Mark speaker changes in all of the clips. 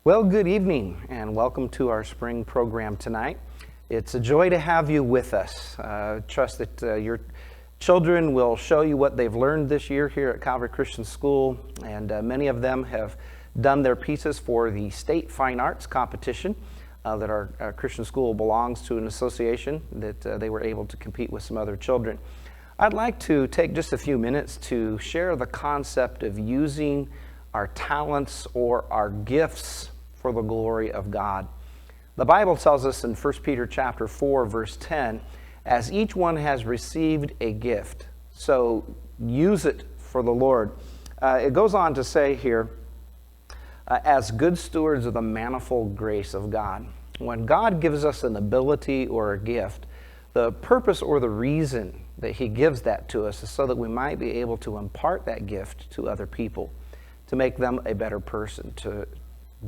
Speaker 1: Well, good evening and welcome to our spring program tonight. It's a joy to have you with us. Trust that your children will show you what they've learned this year here at Calvary Christian School, and many of them have done their pieces for the State Fine Arts competition that our Christian school belongs to, an association that they were able to compete with some other children. I'd like to take just a few minutes to share the concept of using our talents or our gifts for the glory of God. The Bible tells us in 1 Peter chapter 4, verse 10, as each one has received a gift, so use it for the Lord. It goes on to say here, as good stewards of the manifold grace of God. When God gives us an ability or a gift, the purpose or the reason that he gives that to us is so that we might be able to impart that gift to other people, to make them a better person, to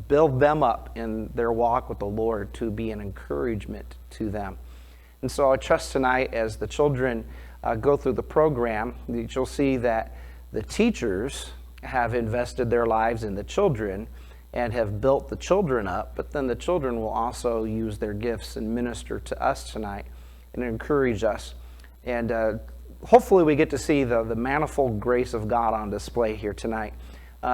Speaker 1: build them up in their walk with the Lord, to be an encouragement to them. And so I trust tonight as the children go through the program that you'll see that the teachers have invested their lives in the children and have built the children up, but then the children will also use their gifts and minister to us tonight and encourage us. And hopefully we get to see the manifold grace of God on display here tonight.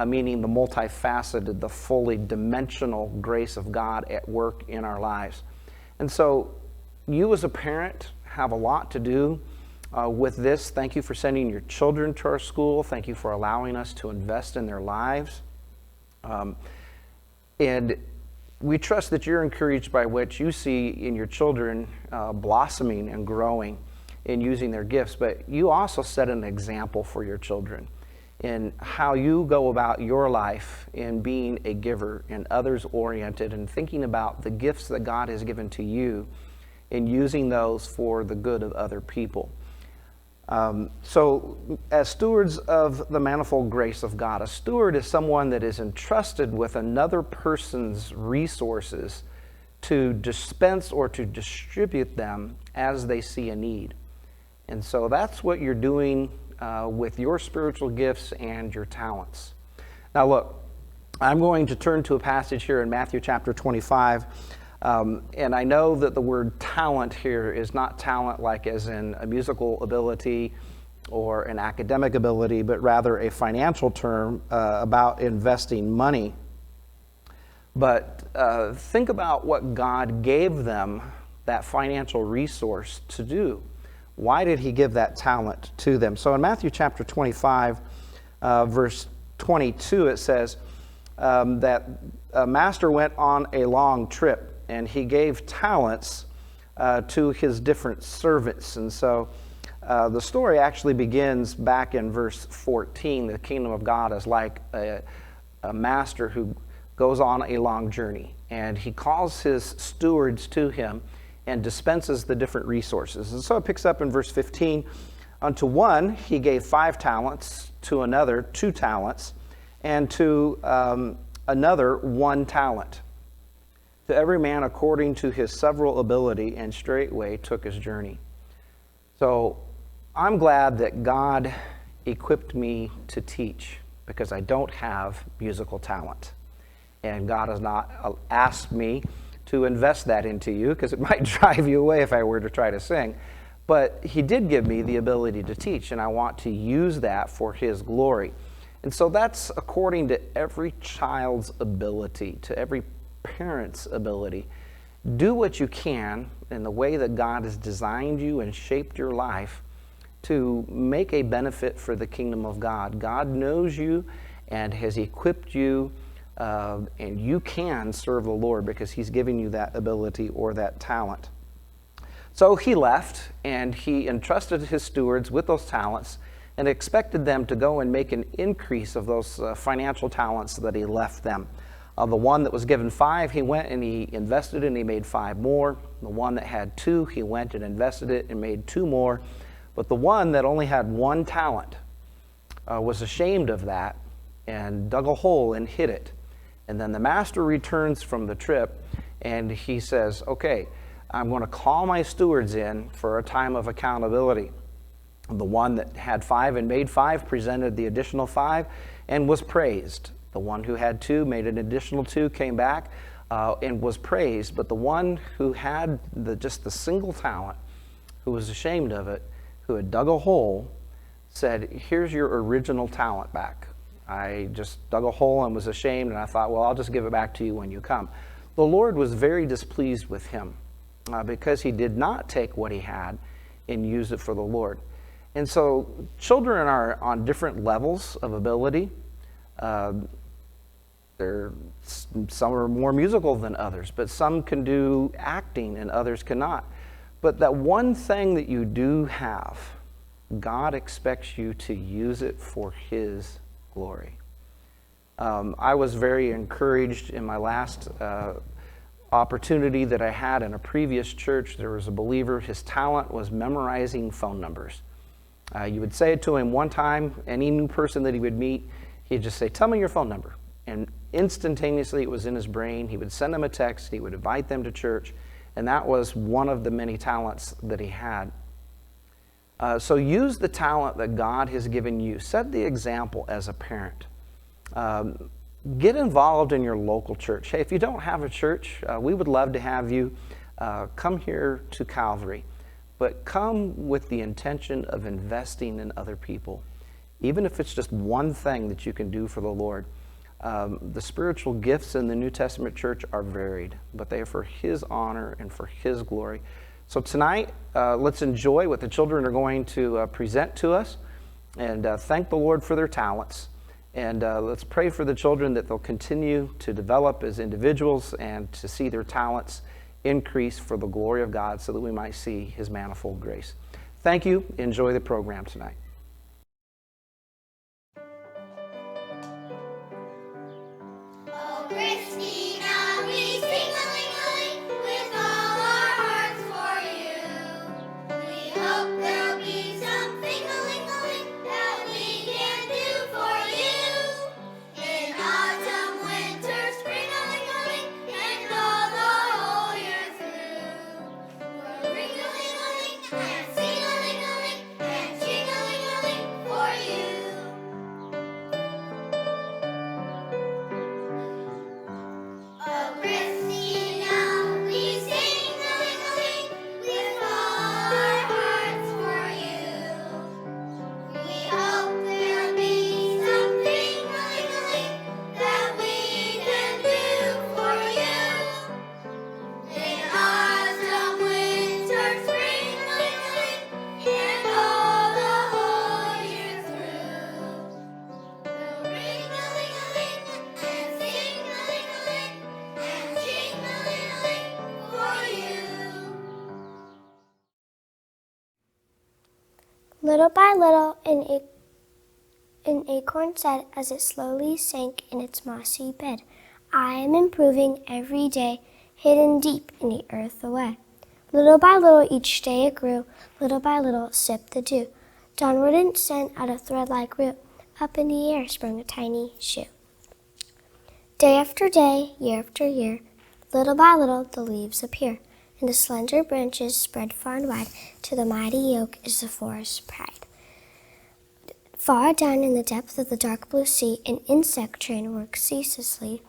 Speaker 1: Meaning the multifaceted, the fully dimensional grace of God at work in our lives. And so you as a parent have a lot to do with this. Thank you for sending your children to our school. Thank you for allowing us to invest in their lives. And we trust that you're encouraged by what you see in your children blossoming and growing and using their gifts. But you also set an example for your children in how you go about your life in being a giver and others-oriented and thinking about the gifts that God has given to you and using those for the good of other people. So as stewards of the manifold grace of God, a steward is someone that is entrusted with another person's resources to dispense or to distribute them as they see a need. And so that's what you're doing with your spiritual gifts and your talents. Now look, I'm going to turn to a passage here in Matthew chapter 25, and I know that the word talent here is not talent like as in a musical ability or an academic ability, but rather a financial term about investing money. But think about what God gave them that financial resource to do. Why did he give that talent to them? So in Matthew chapter 25, verse 22, it says that a master went on a long trip and he gave talents to his different servants. And so the story actually begins back in verse 14. The kingdom of God is like a master who goes on a long journey, and he calls his stewards to him and dispenses the different resources. And so it picks up in verse 15. Unto one he gave 5 talents, to another 2 talents, and to another 1 talent. To every man according to his several ability, and straightway took his journey. So I'm glad that God equipped me to teach, because I don't have musical talent. And God has not asked me to invest that into you, because it might drive you away if I were to try to sing. But he did give me the ability to teach, and I want to use that for his glory. And so that's according to every child's ability, to every parent's ability. Do what you can in the way that God has designed you and shaped your life to make a benefit for the kingdom of God. God knows you and has equipped you, and you can serve the Lord because he's giving you that ability or that talent. So he left, and he entrusted his stewards with those talents and expected them to go and make an increase of those financial talents that he left them. The one that was given 5, he went and he invested it and he made 5 more. The one that had 2, he went and invested it and made 2 more. But the one that only had 1 talent was ashamed of that and dug a hole and hid it. And then the master returns from the trip and he says, okay, I'm going to call my stewards in for a time of accountability. The one that had 5 and made 5 presented the additional 5 and was praised. The one who had 2 made an additional 2, came back and was praised. But the one who had just the single talent, who was ashamed of it, who had dug a hole, said, here's your original talent back. I just dug a hole and was ashamed, and I thought, well, I'll just give it back to you when you come. The Lord was very displeased with him because he did not take what he had and use it for the Lord. And so children are on different levels of ability. Some are more musical than others, but some can do acting and others cannot. But that one thing that you do have, God expects you to use it for His glory. I was very encouraged in my last opportunity that I had in a previous church. There was a believer, his talent was memorizing phone numbers. You would say it to him one time, any new person that he would meet, he'd just say, tell me your phone number. And instantaneously it was in his brain. He would send them a text, he would invite them to church, and that was one of the many talents that he had. So use the talent that God has given you. Set the example as a parent. Get involved in your local church. Hey, if you don't have a church, we would love to have you come here to Calvary. But come with the intention of investing in other people. Even if it's just one thing that you can do for the Lord. The spiritual gifts in the New Testament church are varied, but they are for His honor and for His glory. So tonight, let's enjoy what the children are going to present to us, and thank the Lord for their talents. And let's pray for the children that they'll continue to develop as individuals and to see their talents increase for the glory of God so that we might see His manifold grace. Thank you. Enjoy the program tonight.
Speaker 2: Little by little, an acorn said as it slowly sank in its mossy bed, I am improving every day, hidden deep in the earth away. Little by little each day it grew, little by little sipped the dew. Downward it sent out a thread-like root, up in the air sprung a tiny shoot. Day after day, year after year, little by little the leaves appear, and the slender branches spread far and wide, to the mighty oak is the forest's pride. Far down in the depth of the dark blue sea, an insect train works ceaselessly.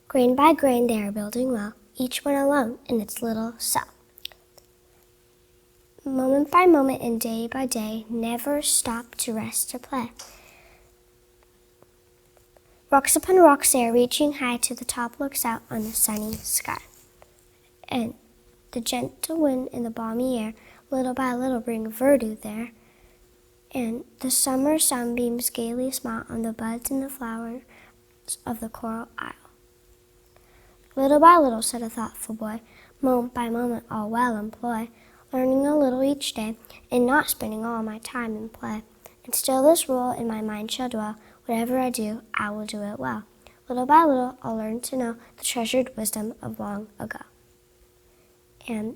Speaker 2: Grain by grain they are building well, each one alone in its little cell. Moment by moment and day by day, never stop to rest or play. Rocks upon rocks they are reaching high, to the top looks out on the sunny sky. And the gentle wind and the balmy air, little by little bring verdure there. And the summer sunbeams gaily smile on the buds and the flowers of the coral isle. Little by little, said a thoughtful boy, moment by moment all well employ, learning a little each day, and not spending all my time in play. And still this rule in my mind shall dwell, whatever I do, I will do it well. Little by little, I'll learn to know the treasured wisdom of long ago. And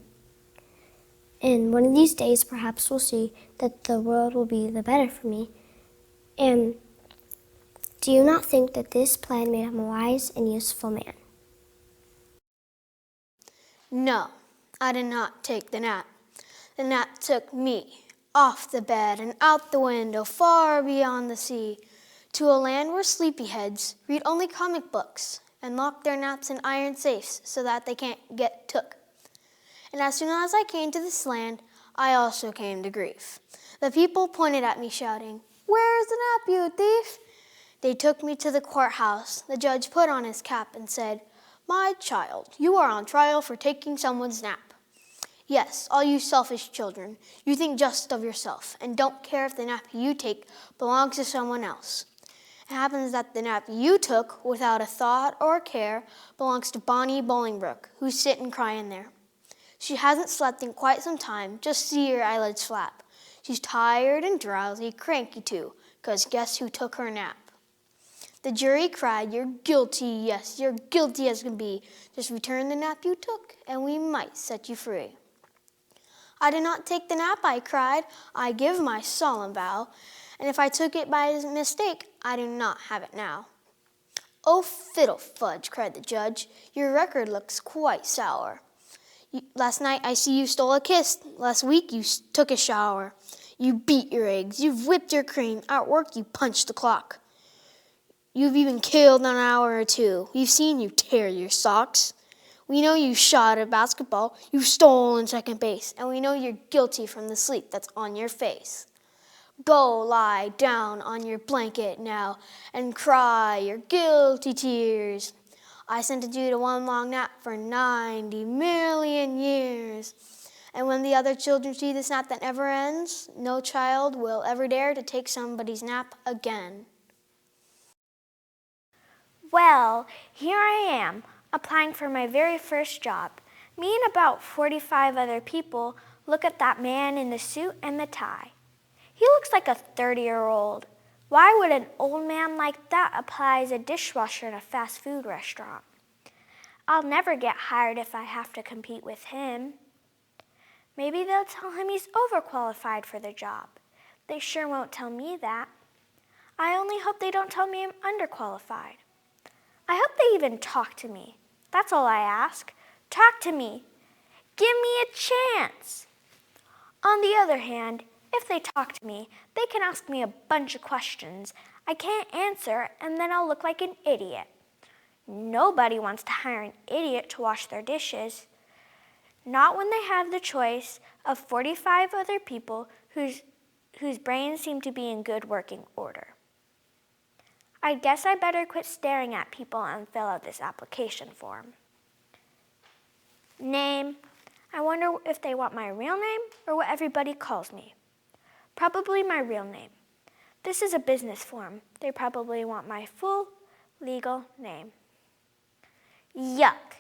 Speaker 2: one of these days, perhaps we'll see that the world will be the better for me. And do you not think that this plan made him a wise and useful man?
Speaker 3: No, I did not take the nap. The nap took me off the bed and out the window, far beyond the sea, to a land where sleepyheads read only comic books and lock their naps in iron safes so that they can't get took. And as soon as I came to this land, I also came to grief. The people pointed at me shouting, "Where is the nap, you thief?" They took me to the courthouse. The judge put on his cap and said, "My child, you are on trial for taking someone's nap. Yes, all you selfish children, you think just of yourself and don't care if the nap you take belongs to someone else. It happens that the nap you took without a thought or a care belongs to Bonnie Bolingbroke, who's sitting crying there. She hasn't slept in quite some time, just see her eyelids flap. She's tired and drowsy, cranky too, 'cause guess who took her nap?" The jury cried, "You're guilty, yes, you're guilty as can be. Just return the nap you took, and we might set you free." "I did not take the nap," I cried. "I give my solemn vow. And if I took it by mistake, I do not have it now." "Oh, fiddle fudge," cried the judge. "Your record looks quite sour. Last night I see you stole a kiss. Last week you took a shower. You beat your eggs. You've whipped your cream. At work you punched the clock. You've even killed an hour or two. We've seen you tear your socks. We know you shot a basketball. You've stolen second base. And we know you're guilty from the sleep that's on your face. Go lie down on your blanket now and cry your guilty tears. I sentenced you to one long nap for 90 million years. And when the other children see this nap that never ends, no child will ever dare to take somebody's nap again."
Speaker 4: Well, here I am, applying for my very first job. Me and about 45 other people look at that man in the suit and the tie. He looks like a 30-year-old. Why would an old man like that apply as a dishwasher in a fast food restaurant? I'll never get hired if I have to compete with him. Maybe they'll tell him he's overqualified for the job. They sure won't tell me that. I only hope they don't tell me I'm underqualified. I hope they even talk to me. That's all I ask. Talk to me. Give me a chance. On the other hand, if they talk to me, they can ask me a bunch of questions I can't answer, and then I'll look like an idiot. Nobody wants to hire an idiot to wash their dishes. Not when they have the choice of 45 other people whose brains seem to be in good working order. I guess I better quit staring at people and fill out this application form. Name. I wonder if they want my real name or what everybody calls me. Probably my real name. This is a business form. They probably want my full legal name. Yuck.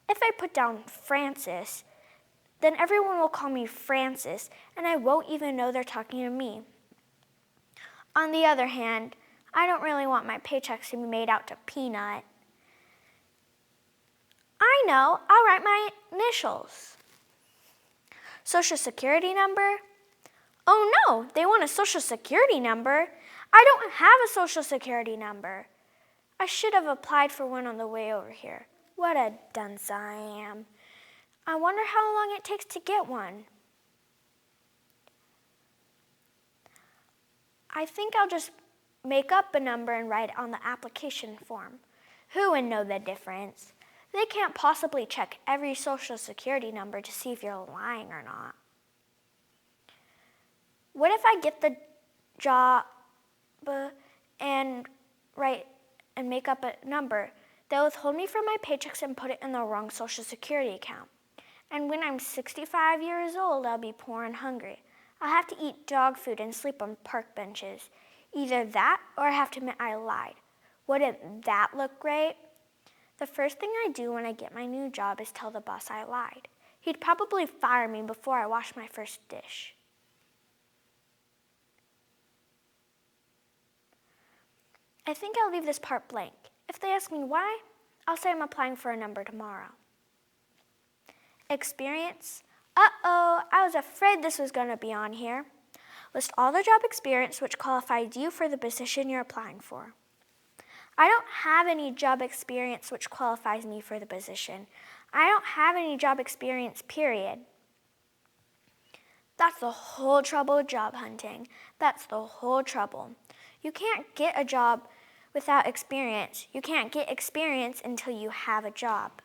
Speaker 4: If I put down Francis, then everyone will call me Francis, and I won't even know they're talking to me. On the other hand, I don't really want my paychecks to be made out to Peanut. I know, I'll write my initials. Social Security number? Oh no, they want a Social Security number. I don't have a Social Security number. I should have applied for one on the way over here. What a dunce I am. I wonder how long it takes to get one. I think I'll just make up a number and write it on the application form. Who would know the difference? They can't possibly check every Social Security number to see if you're lying or not. What if I get the job and make up a number? They'll withhold me from my paychecks and put it in the wrong Social Security account. And when I'm 65 years old, I'll be poor and hungry. I'll have to eat dog food and sleep on park benches. Either that or I have to admit I lied. Wouldn't that look great? The first thing I do when I get my new job is tell the boss I lied. He'd probably fire me before I wash my first dish. I think I'll leave this part blank. If they ask me why, I'll say I'm applying for a number tomorrow. Experience? Uh-oh, I was afraid this was going to be on here. List all the job experience which qualifies you for the position you're applying for. I don't have any job experience which qualifies me for the position. I don't have any job experience, period. That's the whole trouble with job hunting. That's the whole trouble. You can't get a job without experience. You can't get experience until you have a job.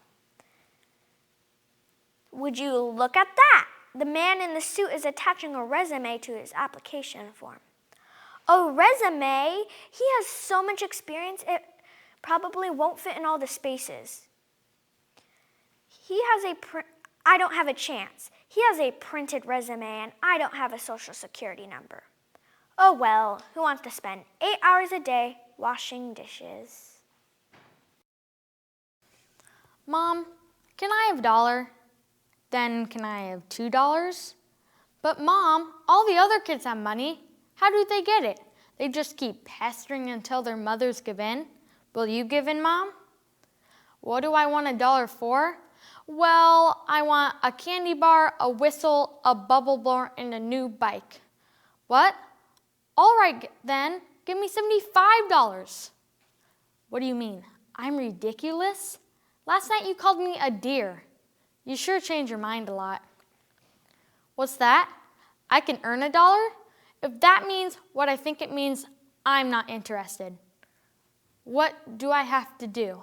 Speaker 4: Would you look at that? The man in the suit is attaching a resume to his application form. A resume? He has so much experience, it probably won't fit in all the spaces. I don't have a chance. He has a printed resume and I don't have a social security number. Oh well, who wants to spend 8 hours a day washing dishes?
Speaker 5: Mom, can I have $1? Then can I have $2? But Mom, all the other kids have money. How do they get it? They just keep pestering until their mothers give in. Will you give in, Mom? What do I want $1 for? Well, I want a candy bar, a whistle, a bubble blower, and a new bike. What? All right then, give me $75. What do you mean? I'm ridiculous? Last night you called me a deer. You sure change your mind a lot. What's that? I can earn $1? If that means what I think it means, I'm not interested. What do I have to do?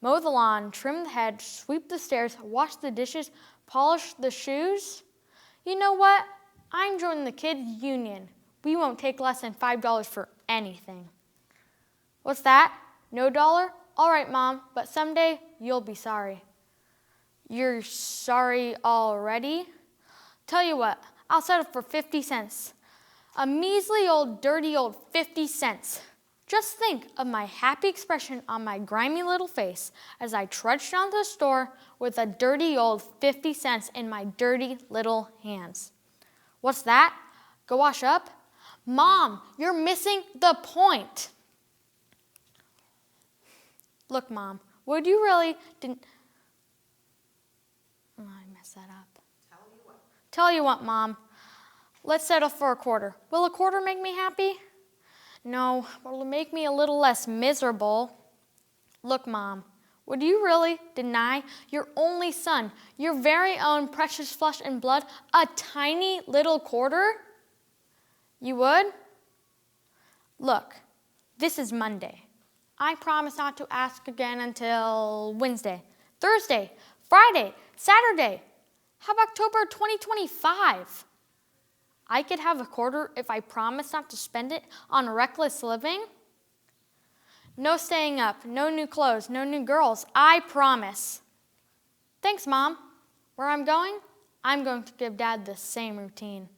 Speaker 5: Mow the lawn, trim the hedge, sweep the stairs, wash the dishes, polish the shoes? You know what? I'm joining the kids' union. We won't take less than $5 for anything. What's that? No $1? All right, Mom, but someday you'll be sorry. You're sorry already? Tell you what, I'll settle for 50 cents. A measly old, dirty old 50 cents. Just think of my happy expression on my grimy little face as I trudged down to the store with a dirty old 50 cents in my dirty little hands. What's that? Go wash up? Mom, you're missing the point. Look, Mom, would you really Oh, I messed that up. Tell you what, Mom. Let's settle for a quarter. Will a quarter make me happy? No, but it'll make me a little less miserable. Look, Mom, would you really deny your only son, your very own precious flesh and blood, a tiny little quarter? You would? Look, this is Monday. I promise not to ask again until Wednesday, Thursday, Friday, Saturday. How about October 2025? I could have a quarter if I promise not to spend it on reckless living. No staying up, no new clothes, no new girls, I promise. Thanks, Mom. Where I'm going to give Dad the same routine.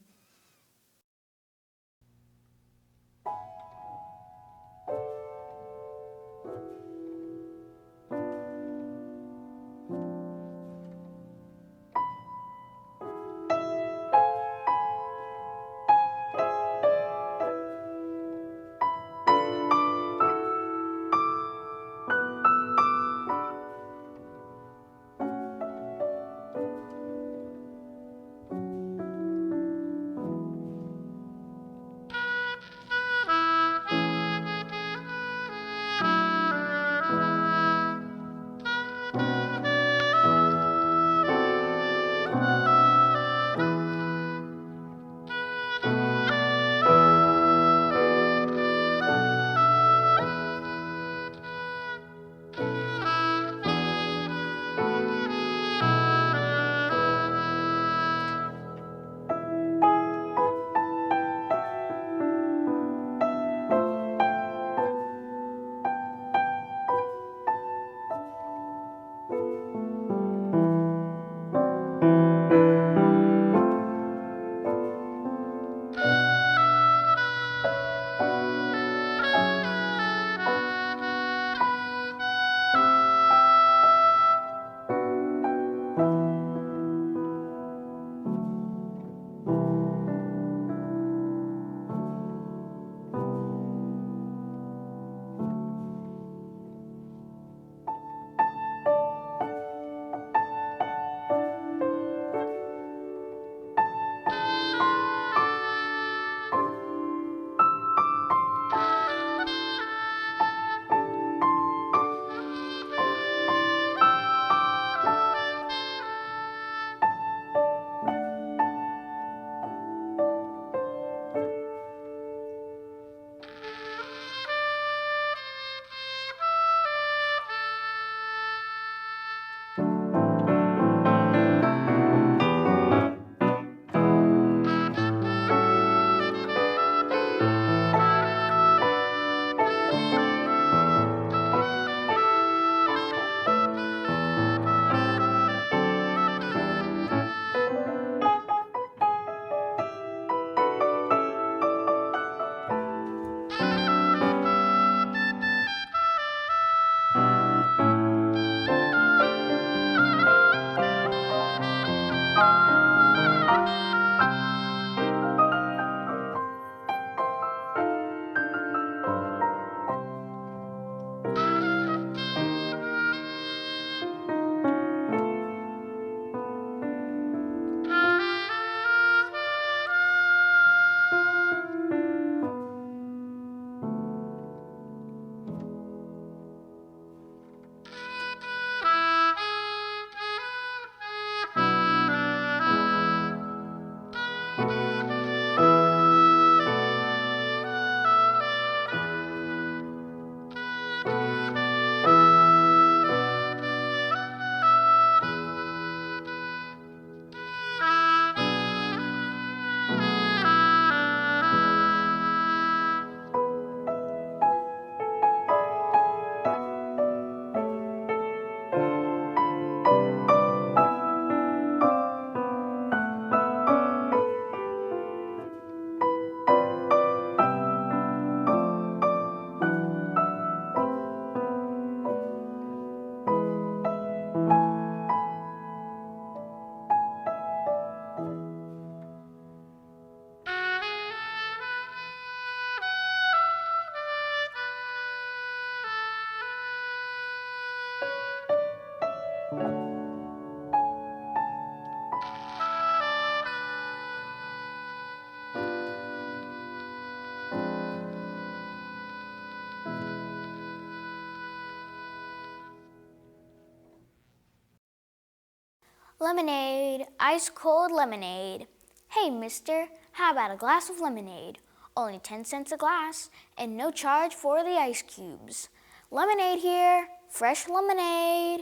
Speaker 4: Lemonade, ice cold lemonade. Hey, mister, how about a glass of lemonade? Only 10 cents a glass and no charge for the ice cubes. Lemonade here, fresh lemonade.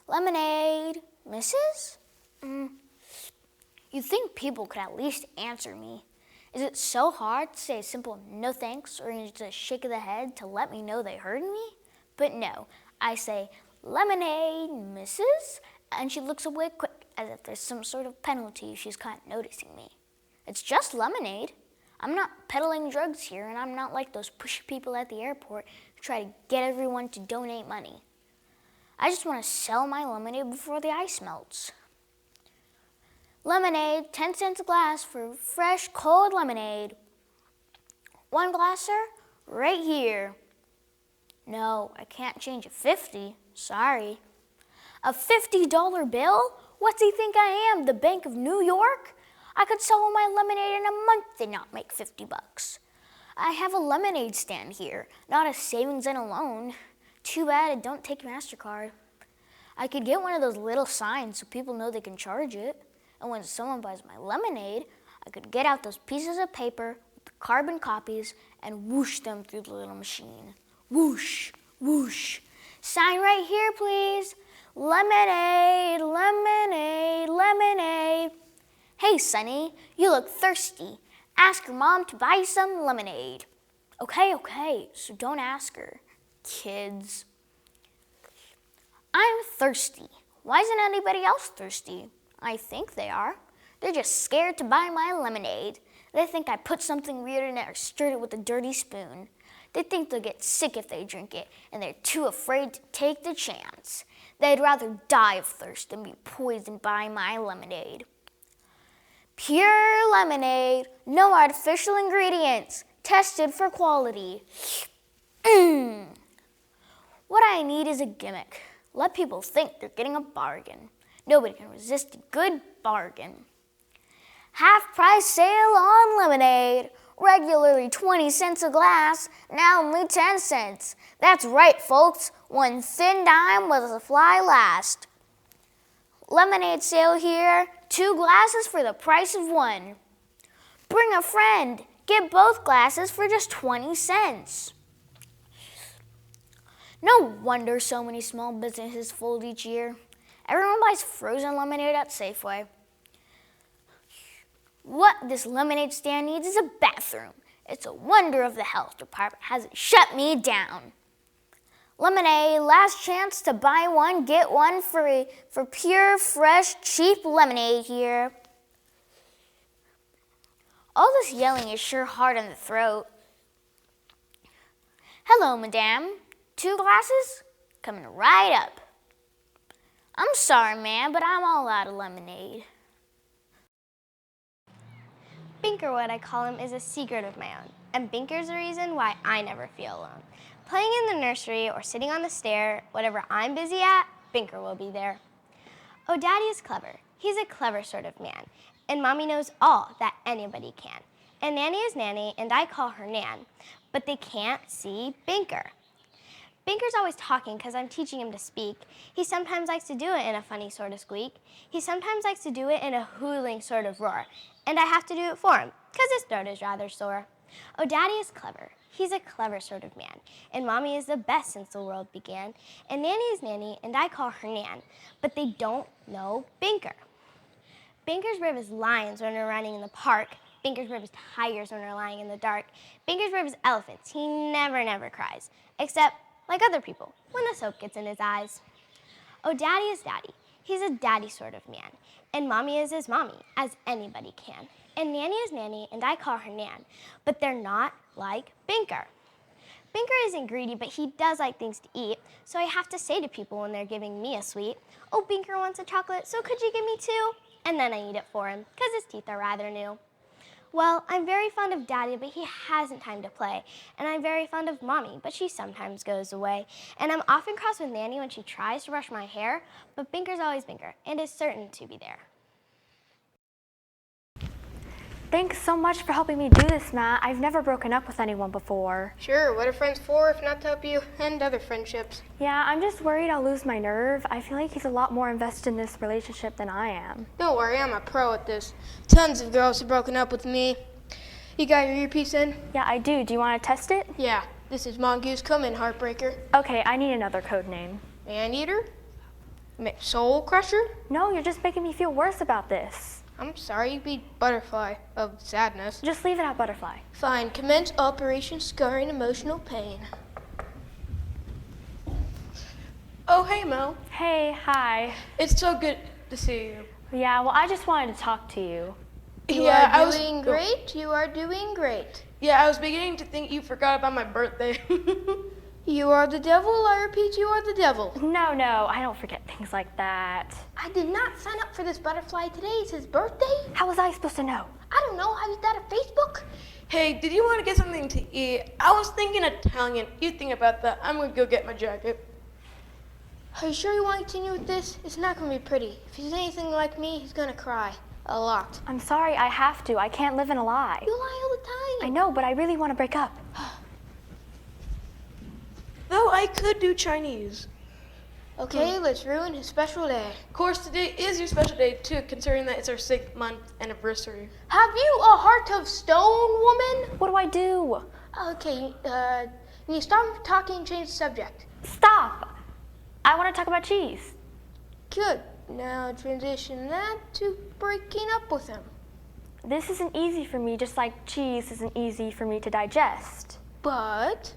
Speaker 4: Lemonade, missus? You'd think people could at least answer me. Is it so hard to say a simple no thanks or just a shake of the head to let me know they heard me? But no, I say, lemonade, missus? And she looks away quick as if there's some sort of penalty if she's caught noticing me. It's just lemonade. I'm not peddling drugs here, and I'm not like those pushy people at the airport who try to get everyone to donate money. I just want to sell my lemonade before the ice melts. Lemonade, 10 cents a glass for fresh, cold lemonade. One glass, sir? Right here. No, I can't change a 50. Sorry. A $50 bill? What's he think I am, the Bank of New York? I could sell my lemonade in a month and not make 50 bucks. I have a lemonade stand here, not a savings and a loan. Too bad I don't take MasterCard. I could get one of those little signs so people know they can charge it. And when someone buys my lemonade, I could get out those pieces of paper with the carbon copies and whoosh them through the little machine. Whoosh, whoosh. Sign right here, please. Lemonade, lemonade, lemonade. Hey, Sonny, you look thirsty. Ask your mom to buy you some lemonade. Okay, so don't ask her, kids. I'm thirsty. Why isn't anybody else thirsty? I think they are. They're just scared to buy my lemonade. They think I put something weird in it or stirred it with a dirty spoon. They think they'll get sick if they drink it, and they're too afraid to take the chance. They'd rather die of thirst than be poisoned by my lemonade. Pure lemonade, no artificial ingredients, tested for quality. What I need is a gimmick. Let people think they're getting a bargain. Nobody can resist a good bargain. Half price sale on lemonade. Regularly 20 cents a glass, now only 10 cents. That's right, folks. One thin dime was a fly last. Lemonade sale here. 2 glasses for the price of 1. Bring a friend. Get both glasses for just 20 cents. No wonder so many small businesses fold each year. Everyone buys frozen lemonade at Safeway. What this lemonade stand needs is a bathroom. It's a wonder of the health department hasn't shut me down. Lemonade, last chance to buy one, get one free for pure, fresh, cheap lemonade here. All this yelling is sure hard on the throat. Hello, madame. 2 glasses? Coming right up. I'm sorry, ma'am, but I'm all out of lemonade.
Speaker 2: Binkerwood, I call him, is a secret of my own, and Binker's the reason why I never feel alone. Playing in the nursery or sitting on the stair, whatever I'm busy at, Binker will be there. Oh, Daddy is clever. He's a clever sort of man, and Mommy knows all that anybody can. And Nanny is Nanny, and I call her Nan, but they can't see Binker. Binker's always talking because I'm teaching him to speak. He sometimes likes to do it in a funny sort of squeak. He sometimes likes to do it in a hooting sort of roar. And I have to do it for him because his throat is rather sore. Oh, Daddy is clever. He's a clever sort of man. And Mommy is the best since the world began. And Nanny is Nanny, and I call her Nan. But they don't know Binker. Binker's rib is lions when we're running in the park. Binker's rib is tigers when we're lying in the dark. Binker's rib is elephants. He never cries. Except like other people, when the soap gets in his eyes. Oh, Daddy is Daddy. He's a daddy sort of man. And Mommy is his mommy, as anybody can. And Nanny is Nanny, and I call her Nan. But they're not like Binker. Binker isn't greedy, but he does like things to eat. So I have to say to people when they're giving me a sweet, oh, Binker wants a chocolate, so could you give me 2? And then I eat it for him, because his teeth are rather new. Well, I'm very fond of Daddy, but he hasn't time to play. And I'm very fond of Mommy, but she sometimes goes away. And I'm often cross with Nanny when she tries to brush my hair, but Binker's always Binker, and is certain to be there.
Speaker 4: Thanks so much for helping me do this, Matt. I've never broken up with anyone before.
Speaker 3: Sure, what are friends for if not to help you end other friendships?
Speaker 4: Yeah, I'm just worried I'll lose my nerve. I feel like he's a lot more invested in this relationship than I am.
Speaker 3: Don't worry, I'm a pro at this. Tons of girls have broken up with me. You got your earpiece in?
Speaker 4: Yeah, I do. Do you want to test it?
Speaker 3: Yeah, this is Mongoose Come-In, Heartbreaker.
Speaker 4: Okay, I need another code name.
Speaker 3: Maneater? Soul Crusher?
Speaker 4: No, you're just making me feel worse about this.
Speaker 3: I'm sorry, you beat Butterfly of Sadness.
Speaker 4: Just leave it at Butterfly.
Speaker 3: Fine, commence Operation Scarring Emotional Pain.
Speaker 6: Oh, hey, Mel.
Speaker 4: Hey, hi.
Speaker 6: It's so good to see you.
Speaker 4: Yeah, well, I just wanted to talk to you.
Speaker 3: You are doing great. You are doing great.
Speaker 6: Yeah, I was beginning to think you forgot about my birthday.
Speaker 3: You are the devil. I repeat, you are the devil.
Speaker 4: No, I don't forget things like that.
Speaker 3: I did not sign up for this butterfly today. It's his birthday.
Speaker 4: How was I supposed to know?
Speaker 3: I don't know. Is that a Facebook?
Speaker 6: Hey, did you want to get something to eat? I was thinking Italian. You think about that. I'm going to go get my jacket.
Speaker 3: Are you sure you want to continue with this? It's not going to be pretty. If he's anything like me, he's going to cry. A lot.
Speaker 4: I'm sorry, I have to. I can't live in a lie.
Speaker 3: You lie all the time.
Speaker 4: I know, but I really want to break up.
Speaker 6: Though I could do Chinese.
Speaker 3: Okay, let's ruin his special day.
Speaker 6: Of course, today is your special day, too, considering that it's our 6th-month anniversary.
Speaker 3: Have you a heart of stone, woman?
Speaker 4: What do I do?
Speaker 3: Okay, you stop talking and change the subject.
Speaker 4: Stop! I want to talk about cheese.
Speaker 3: Good. Now transition that to breaking up with him.
Speaker 4: This isn't easy for me, just like cheese isn't easy for me to digest.
Speaker 3: But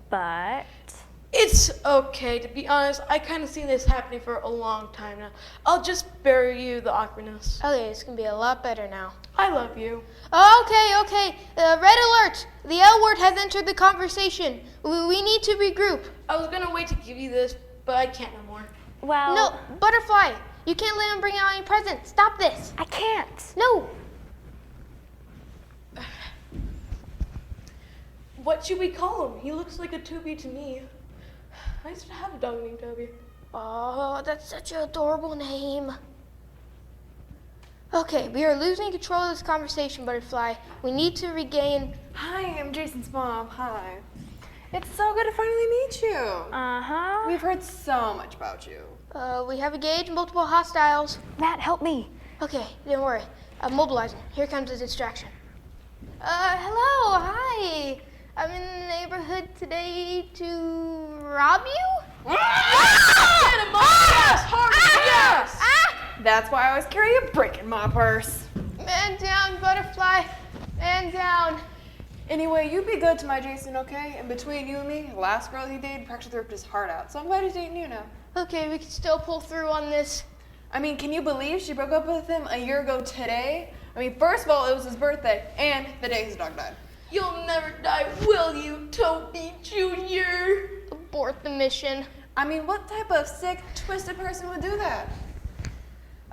Speaker 6: It's okay. To be honest, I kind of seen this happening for a long time now. I'll just spare you the awkwardness.
Speaker 3: okay, it's gonna be a lot better now.
Speaker 6: I love you.
Speaker 3: Okay. Red alert! The L word has entered the conversation. We need to regroup.
Speaker 6: I was going to wait to give you this, but I can't no more.
Speaker 4: well,
Speaker 3: No, Butterfly, you can't let him bring out any presents. Stop this.
Speaker 4: I can't.
Speaker 3: No.
Speaker 6: What should we call him? He looks like a Toby to me. I used to have a dog named Toby.
Speaker 3: Oh, that's such an adorable name. Okay, we are losing control of this conversation, Butterfly. We need to regain.
Speaker 7: Hi, I'm Jason's mom. Hi. It's so good to finally meet you.
Speaker 4: Uh-huh.
Speaker 7: We've heard so much about you.
Speaker 3: We have engaged multiple hostiles.
Speaker 4: Matt, help me.
Speaker 3: Okay, don't worry. I'm mobilizing. Here comes the distraction. Hello, hi. I'm in the neighborhood today to rob you?
Speaker 6: Get him, Mom! Yes! Hard! Yes!
Speaker 7: That's why I always carry a brick in my purse.
Speaker 3: Man down, Butterfly. Man down.
Speaker 7: Anyway, you be good to my Jason, okay? And between you and me, the last girl he dated practically ripped his heart out. So I'm glad he's dating you now.
Speaker 3: Okay, we can still pull through on this.
Speaker 7: I mean, can you believe she broke up with him a year ago today? I mean, first of all, it was his birthday and the day his dog died.
Speaker 6: You'll never die, will you, Toby Jr.?
Speaker 3: Abort the mission.
Speaker 7: I mean, what type of sick, twisted person would do that?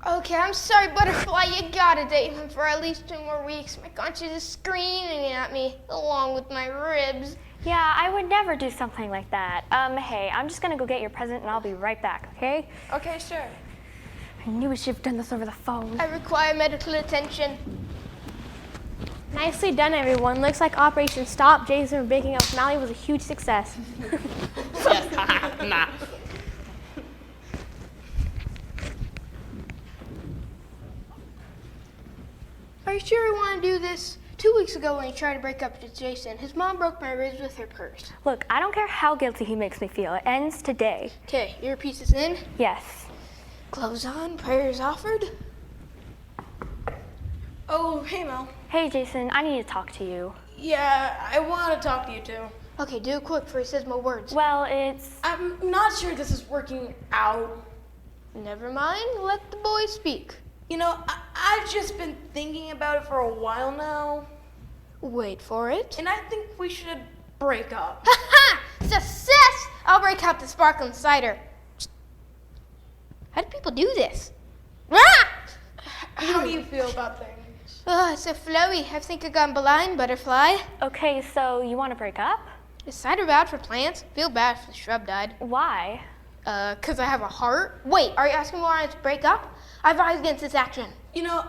Speaker 3: Okay, I'm sorry, Butterfly. You gotta date him for at least 2 more weeks. My conscience is screaming at me, along with my ribs.
Speaker 4: Yeah, I would never do something like that. Hey, I'm just gonna go get your present and I'll be right back, okay?
Speaker 7: Okay, sure.
Speaker 4: I knew we should have done this over the phone.
Speaker 3: I require medical attention.
Speaker 8: Nicely done, everyone. Looks like Operation Stop Jason from Baking Up Mally was a huge success.
Speaker 3: Are you sure you want to do this? 2 weeks ago when he tried to break up with Jason, his mom broke my ribs with her purse.
Speaker 4: Look, I don't care how guilty he makes me feel. It ends today.
Speaker 3: Okay, your piece is in.
Speaker 4: Yes.
Speaker 3: Gloves on, prayers offered.
Speaker 6: Oh, hey, Mel.
Speaker 4: Hey, Jason, I need to talk to you.
Speaker 6: Yeah, I want to talk to you, too.
Speaker 3: Okay, do it quick before he says more words.
Speaker 4: Well, it's...
Speaker 6: I'm not sure this is working out.
Speaker 3: Never mind, let the boy speak.
Speaker 6: You know, I've just been thinking about it for a while now,
Speaker 3: Wait for it.
Speaker 6: and I think we should break up.
Speaker 3: Ha! Success! I'll break out the sparkling cider. How do people do this? Ah!
Speaker 6: How do you feel about things?
Speaker 3: Oh, it's so flowy. I think I've gone blind, Butterfly.
Speaker 4: Okay, so you want to break up?
Speaker 3: Is cider bad for plants? Feel bad if the shrub died.
Speaker 4: Why?
Speaker 3: 'Cause I have a heart? Wait, are you asking why I want to break up? I advise against this action.
Speaker 6: You know,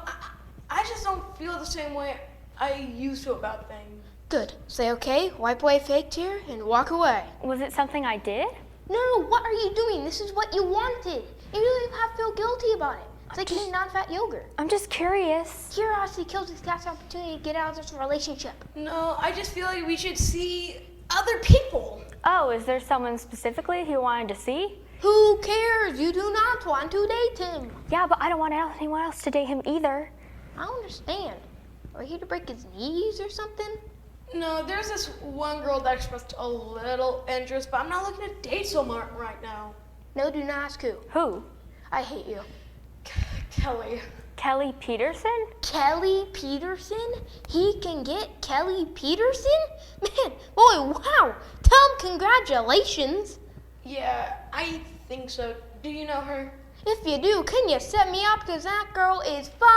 Speaker 6: I just don't feel the same way I used to about things.
Speaker 3: Good. Say okay, wipe away fake tear, and walk away.
Speaker 8: Was it something I did?
Speaker 3: No, what are you doing? This is what you wanted. You don't even have to feel guilty about it. It's like eating non-fat yogurt.
Speaker 8: I'm just curious.
Speaker 3: Curiosity kills this cat's opportunity to get out of this relationship.
Speaker 6: No, I just feel like we should see other people.
Speaker 8: Oh, is there someone specifically who wanted to see?
Speaker 3: Who cares? You do not want to date him.
Speaker 8: Yeah, but I don't want anyone else to date him either.
Speaker 3: I don't understand. Are you here to break his knees or something?
Speaker 6: No, there's this one girl that expressed a little interest, but I'm not looking to date someone right now.
Speaker 3: No, do not ask who.
Speaker 8: Who?
Speaker 3: I hate you.
Speaker 6: Kelly.
Speaker 8: Kelly Peterson?
Speaker 3: Kelly Peterson? He can get Kelly Peterson? Man, boy, wow. Tell him congratulations.
Speaker 6: Yeah, I think so. Do you know her?
Speaker 3: If you do, can you set me up? Because that girl is fine.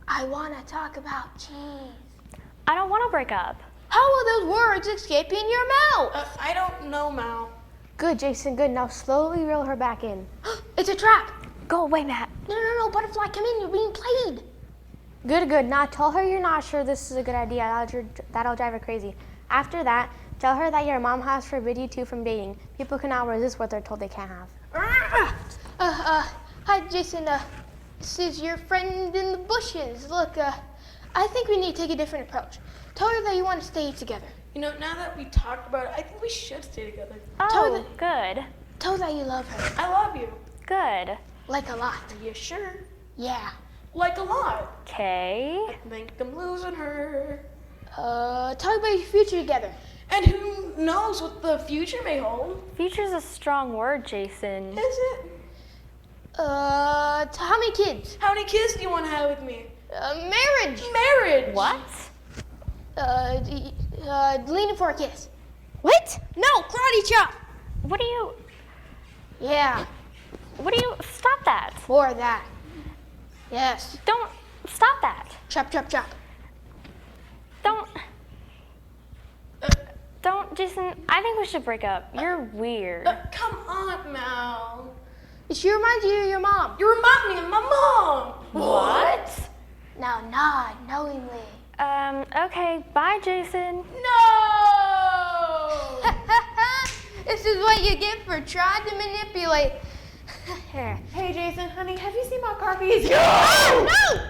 Speaker 3: I want to talk about cheese.
Speaker 8: I don't want to break up.
Speaker 3: How will those words escape in your mouth?
Speaker 6: I don't know, Mal.
Speaker 8: Good, Jason, good. Now slowly reel her back in.
Speaker 3: It's a trap.
Speaker 8: Go away, Matt.
Speaker 3: No, butterfly, come in. You're being played.
Speaker 8: Good. Now tell her you're not sure this is a good idea. That'll drive her crazy. After that, tell her that your mom has forbid you two from dating. People cannot resist what they're told they can't have.
Speaker 3: Hi, Jason. This is your friend in the bushes. Look, I think we need to take a different approach. Tell her that you want to stay together.
Speaker 6: You know, now that we talked about it, I think we should stay together.
Speaker 8: Oh, good.
Speaker 3: Tell her that you love her.
Speaker 6: I love you.
Speaker 8: Good.
Speaker 3: Like a lot.
Speaker 6: Are you sure?
Speaker 3: Yeah.
Speaker 6: Like a lot.
Speaker 8: Okay.
Speaker 6: I think I'm losing her.
Speaker 3: Tell her about your future together.
Speaker 6: And who knows what the future may hold?
Speaker 8: Future's a strong word, Jason.
Speaker 6: Is it?
Speaker 3: How many kids?
Speaker 6: How many kids do you want to have with me?
Speaker 3: Marriage.
Speaker 6: Marriage.
Speaker 8: What?
Speaker 3: Leaning for a kiss.
Speaker 8: What?
Speaker 3: No, karate chop.
Speaker 8: What do you...
Speaker 3: Yeah,
Speaker 8: Stop that.
Speaker 3: more of that. Yes.
Speaker 8: Don't... Stop that.
Speaker 3: Chop, chop, chop.
Speaker 8: Don't, Jason, I think we should break up. You're weird.
Speaker 6: Come on, Mal.
Speaker 3: She reminds you of your mom.
Speaker 6: You remind me of my mom.
Speaker 8: What?
Speaker 3: Now nod knowingly.
Speaker 8: Okay, bye, Jason.
Speaker 6: No!
Speaker 3: This is what you get for trying to manipulate. Here.
Speaker 7: Hey, Jason, honey, have you seen my car keys?
Speaker 3: Oh, no!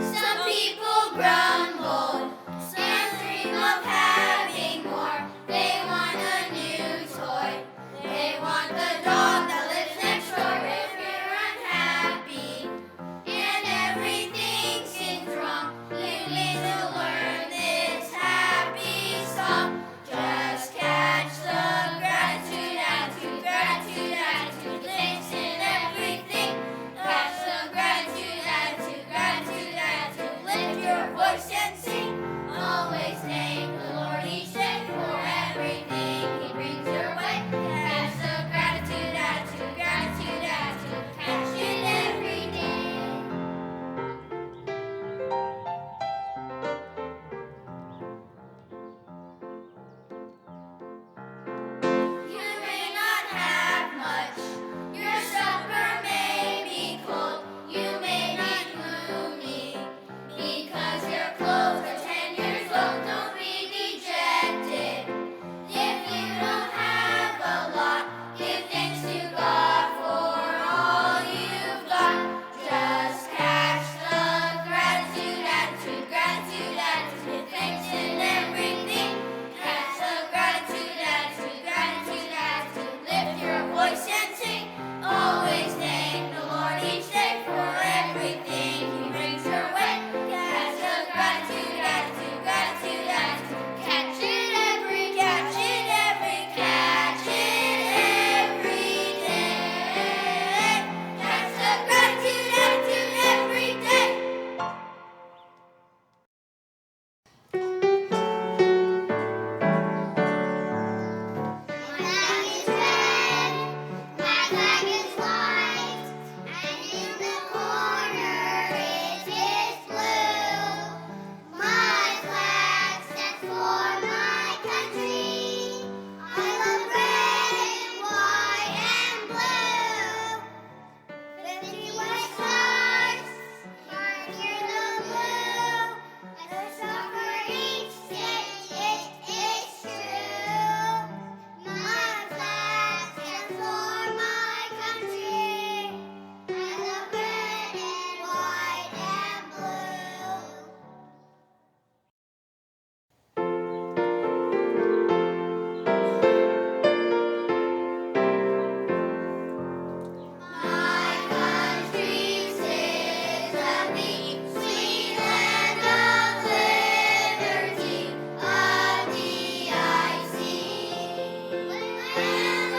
Speaker 9: Some people grumble, some dream of having more. They want a new toy. They want the dog that lives next door. If you're unhappy and everything seems wrong, you need to learn this happy song. Just catch the gratitude attitude, gratitude attitude, thanks in everything. Catch the gratitude attitude, gratitude attitude, lift your voice and sing. Always thank the Lord each day for everything He brings your way. Catch the gratitude attitude, gratitude attitude, catch it every day. You may not have much, your supper may be cold. You may be gloomy because your clothes are 10 years old. Don't be dejected if you don't have a lot. Give thanks to God for all you've got. Just catch the gratitude attitude, gratitude attitude, thanks in everything. Catch the gratitude attitude, gratitude attitude, lift your voice and sing. Always thank the Lord each day for everything He brings your way. Catch the gratitude attitude, gratitude attitude, catch it every, catch it every, catch it every day. Catch the gratitude attitude every day. My flag is red, my flag is white, and in the corner it is blue. My flag stands for my country. I love red, white, and blue. 50 white stars shine through the blue. A star for each state, it is true. My flag stands for my country. I love red and white and blue. My country sits at the sweet land of liberty, of the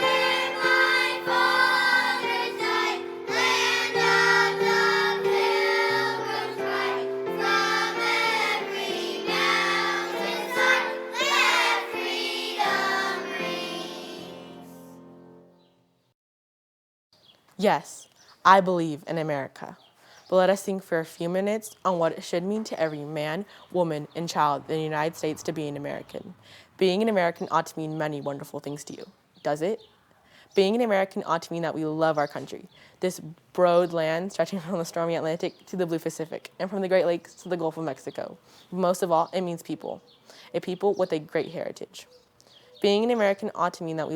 Speaker 9: land where my fathers died, land of the pilgrims' pride. From every mountainside, let freedom ring.
Speaker 10: Yes, I believe in America. But let us think for a few minutes on what it should mean to every man, woman, and child in the United States to be an American. Being an American ought to mean many wonderful things to you. Does it? Being an American ought to mean that we love our country, this broad land stretching from the stormy Atlantic to the blue Pacific, and from the Great Lakes to the Gulf of Mexico. Most of all, it means people, a people with a great heritage. Being an American ought to mean that we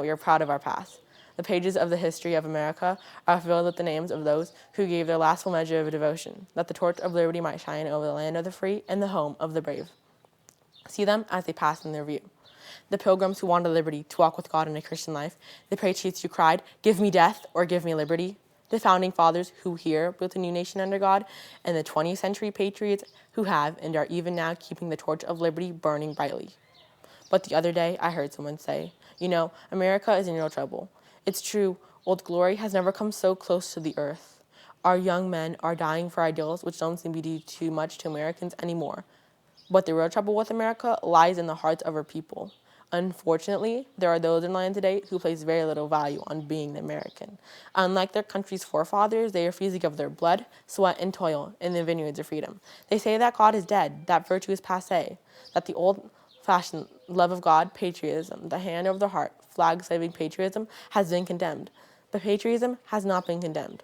Speaker 10: are proud of our past. The pages of the history of America are filled with the names of those who gave their last full measure of devotion, that the torch of liberty might shine over the land of the free and the home of the brave. See them as they pass in their view. The pilgrims who wanted liberty to walk with God in a Christian life, the patriots who cried, "Give me death or give me liberty," the founding fathers who here built a new nation under God, and the 20th century patriots who have and are even now keeping the torch of liberty burning brightly. But the other day, I heard someone say, America is in real trouble. It's true, Old Glory has never come so close to the earth. Our young men are dying for ideals which don't seem to be too much to Americans anymore. But the real trouble with America lies in the hearts of our people. Unfortunately, there are those in land today who place very little value on being American. Unlike their country's forefathers, they refuse to give their blood, sweat, and toil in the vineyards of freedom. They say that God is dead, that virtue is passé, that the old-fashioned love of God, patriotism, the hand over the heart, flag-saving patriotism, has been condemned. But patriotism has not been condemned.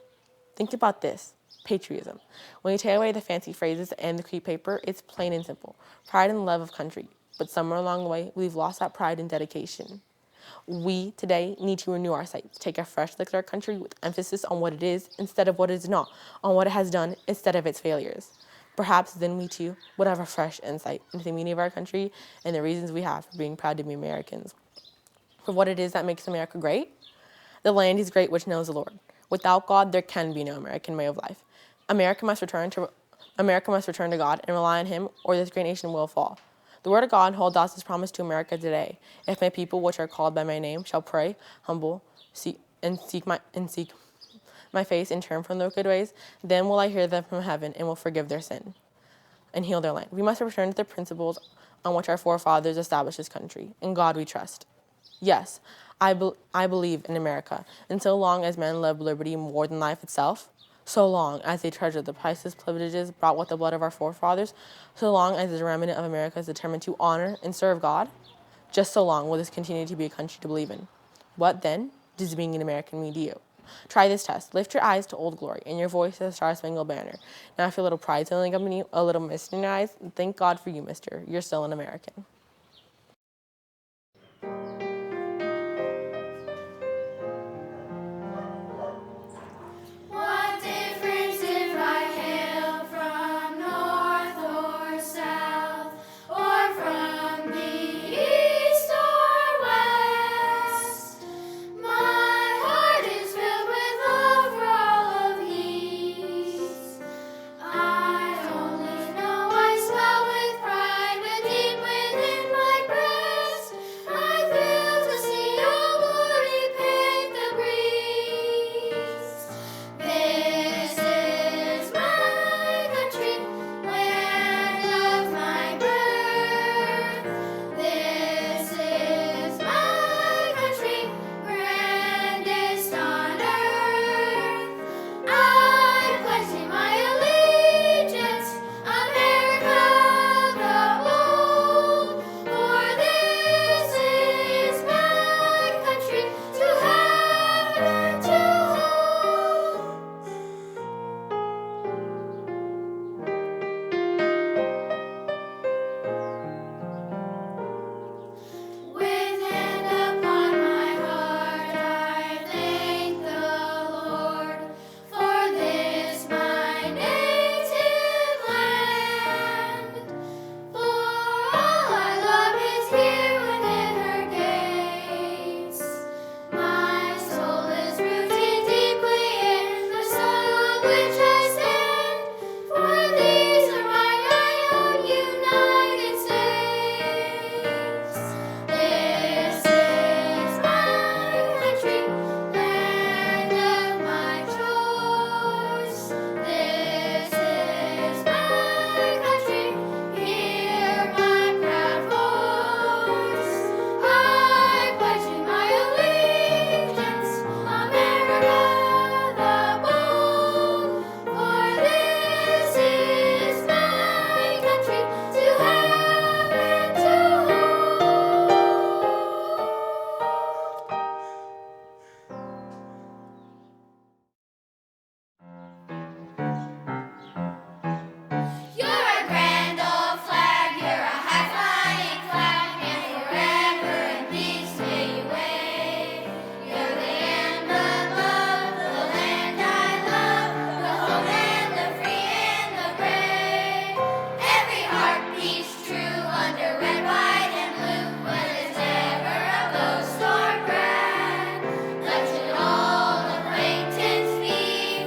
Speaker 10: Think about this. Patriotism. When you take away the fancy phrases and the creep paper, it's plain and simple. Pride and love of country. but somewhere along the way, we've lost that pride and dedication. We today need to renew our sights, take a fresh look at our country with emphasis on what it is instead of what it is not, on what it has done instead of its failures. Perhaps then we too would have a fresh insight into the meaning of our country and the reasons we have for being proud to be Americans. For what it is that makes America great? The land is great which knows the Lord. Without God, there can be no American way of life. America must return to God and rely on Him, or this great nation will fall. The word of God holds out His promise to America today. If my people, which are called by my name, shall pray, humble, seek my face, and turn from their wicked ways, then will I hear them from heaven and will forgive their sin and heal their land. We must return to the principles on which our forefathers established this country. In God we trust. Yes, I believe in America, and so long as men love liberty more than life itself, so long as they treasure the priceless privileges brought with the blood of our forefathers, so long as the remnant of America is determined to honor and serve God, just so long will this continue to be a country to believe in. What then does being an American mean to you? Try this test. Lift your eyes to Old Glory and your voice to the Star-Spangled Banner. Now if a little pride filling up in you, a little mist in your eyes, thank God for you, mister. You're still an American.
Speaker 9: What difference if I hail from north or south, or from the east or west? My heart is filled with love for all of these. I only know I swell with pride, but deep within my breast, I thrill to see your glory paint the breeze. This is my country, land of my birth. This is my country, grandest on earth. I pledge thee my allegiance, America the bold. For this is my country, to have and to hold. With hand upon my heart, I thank the Lord for this my native land. For all I love is here within her gates. My soul is rooted deeply in the soil on which I stand. For these are my own United States. This is my country, land of my choice. This is my country, hear my proud voice. I pledge you my allegiance, America the bold. For this is my country, to have and to hold. You're a grand old flag, you're a high-flying flag, and forever in peace may you wave. You're the emblem of the land I love, the homeland, the free and the brave. Every heart beats true under red, white, and blue, when there's never a ghost or brag. Let your old acquaintance be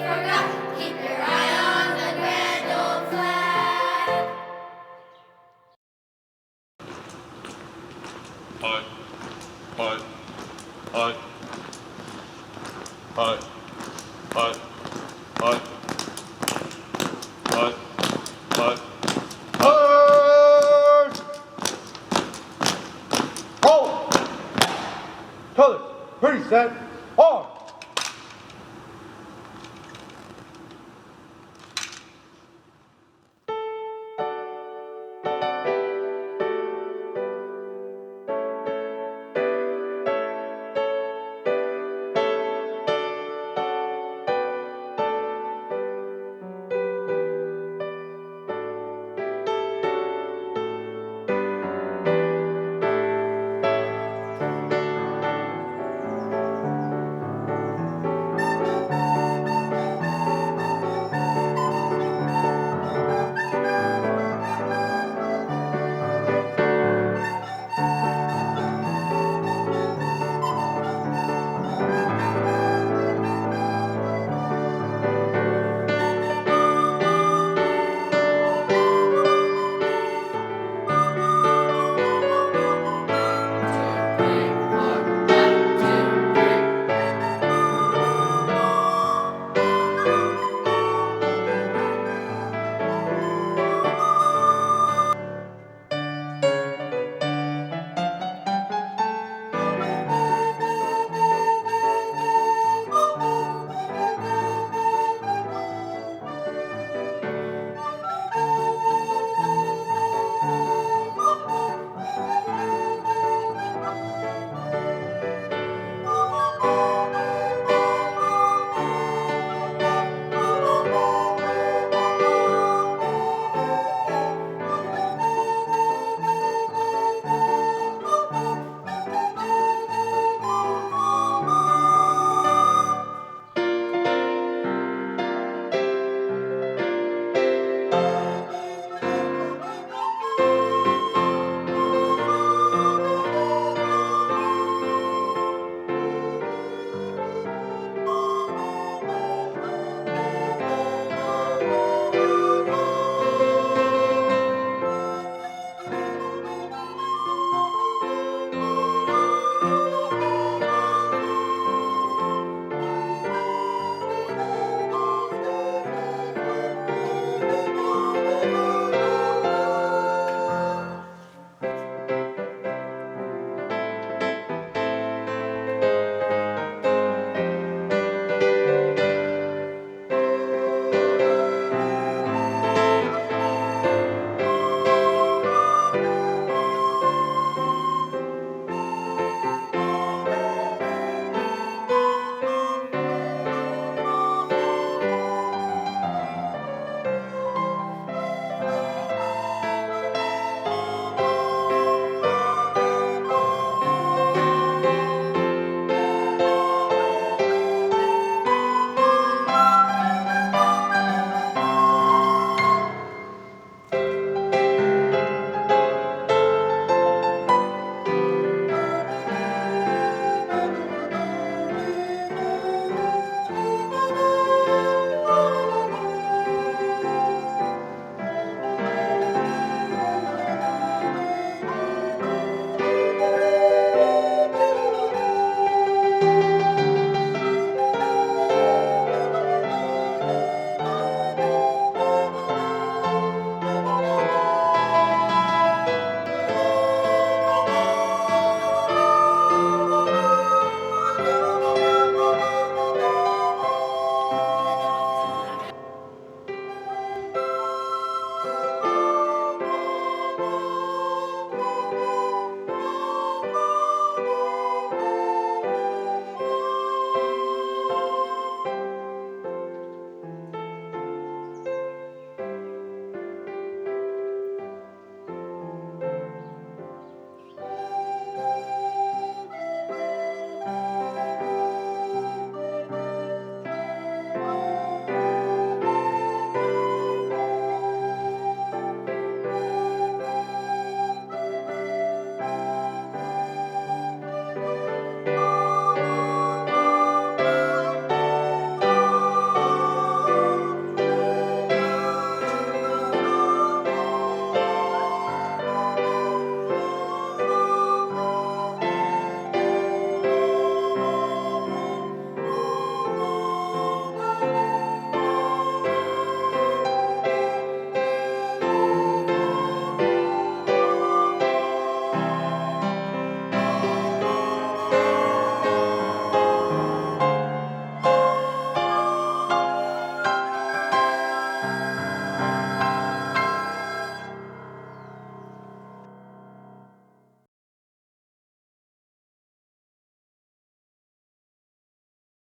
Speaker 9: forgot. Keep your eye on the grand old flag.
Speaker 11: Hut, hut, hut, hut, hut, hut, hut, hut, hut. Roll. Color. Pretty set. On.